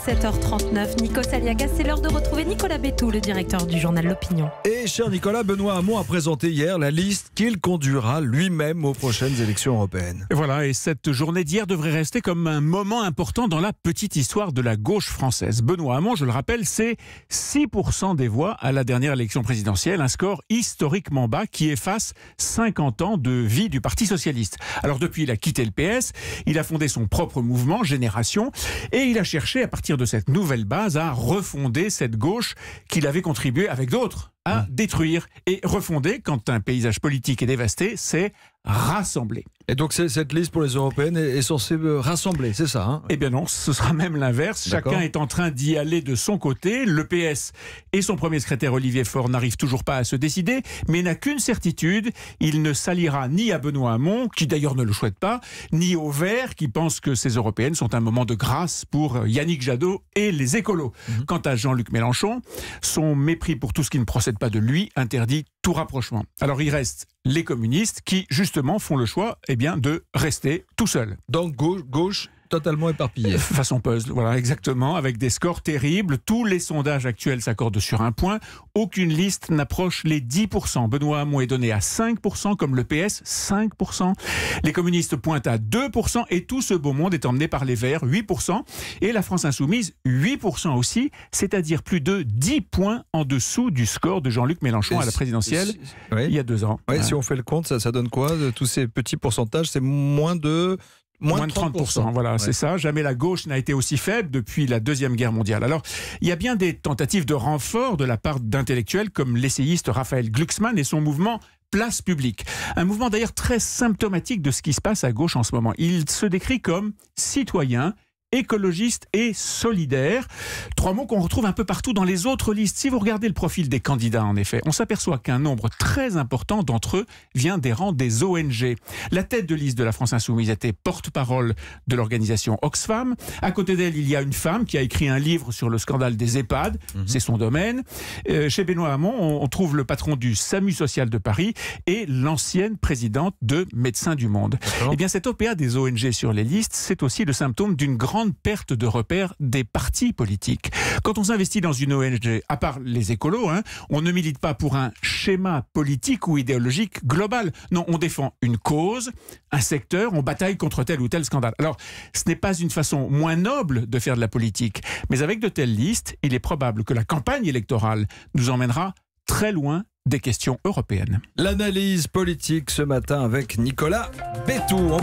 7h39. Nikos Aliagas, c'est l'heure de retrouver Nicolas Bétou, le directeur du journal L'Opinion. Et cher Nicolas, Benoît Hamon a présenté hier la liste qu'il conduira lui-même aux prochaines élections européennes. Et voilà, et cette journée d'hier devrait rester comme un moment important dans la petite histoire de la gauche française. Benoît Hamon, je le rappelle, c'est 6% des voix à la dernière élection présidentielle, un score historiquement bas qui efface 50 ans de vie du Parti socialiste. Alors depuis, il a quitté le PS, il a fondé son propre mouvement, Génération, et il a cherché à partir de cette nouvelle base à refonder cette gauche qu'il avait contribué avec d'autres à détruire. Et refonder, quand un paysage politique est dévasté, c'est rassembler. Et donc cette liste pour les européennes est censée rassembler, c'est ça hein? Eh bien non, ce sera même l'inverse. Chacun est en train d'y aller de son côté. Le PS et son premier secrétaire Olivier Faure n'arrivent toujours pas à se décider, mais n'a qu'une certitude, il ne s'alliera ni à Benoît Hamon, qui d'ailleurs ne le souhaite pas, ni aux Verts, qui pensent que ces européennes sont un moment de grâce pour Yannick Jadot et les écolos. Quant à Jean-Luc Mélenchon, son mépris pour tout ce qui ne procède pas de lui interdit tout rapprochement. Alors il reste les communistes qui justement font le choix de rester tout seuls. Donc gauche totalement éparpillée. Façon puzzle, voilà, exactement, avec des scores terribles. Tous les sondages actuels s'accordent sur un point. Aucune liste n'approche les 10%. Benoît Hamon est donné à 5%, comme le PS, 5%. Les communistes pointent à 2%, et tout ce beau monde est emmené par les Verts, 8%. Et la France Insoumise, 8% aussi, c'est-à-dire plus de 10 points en dessous du score de Jean-Luc Mélenchon à la présidentielle il y a 2 ans. Si on fait le compte, ça donne quoi de tous ces petits pourcentages? C'est moins de 30%. Voilà, c'est ça. Jamais la gauche n'a été aussi faible depuis la Deuxième Guerre mondiale. Alors, il y a bien des tentatives de renfort de la part d'intellectuels comme l'essayiste Raphaël Glucksmann et son mouvement Place Publique. Un mouvement d'ailleurs très symptomatique de ce qui se passe à gauche en ce moment. Il se décrit comme citoyen, écologiste et solidaire. 3 mots qu'on retrouve un peu partout dans les autres listes. Si vous regardez le profil des candidats, en effet, on s'aperçoit qu'un nombre très important d'entre eux vient des rangs des ONG. La tête de liste de la France Insoumise était porte-parole de l'organisation Oxfam. À côté d'elle, il y a une femme qui a écrit un livre sur le scandale des EHPAD. C'est son domaine. Chez Benoît Hamon, on trouve le patron du SAMU social de Paris et l'ancienne présidente de Médecins du Monde. Eh bien, cet OPA des ONG sur les listes, c'est aussi le symptôme d'une grande perte de repères des partis politiques. Quand on s'investit dans une ONG, à part les écolos, on ne milite pas pour un schéma politique ou idéologique global. Non, on défend une cause, un secteur, on bataille contre tel ou tel scandale. Alors, ce n'est pas une façon moins noble de faire de la politique, mais avec de telles listes, il est probable que la campagne électorale nous emmènera très loin des questions européennes. L'analyse politique ce matin avec Nicolas Bétou.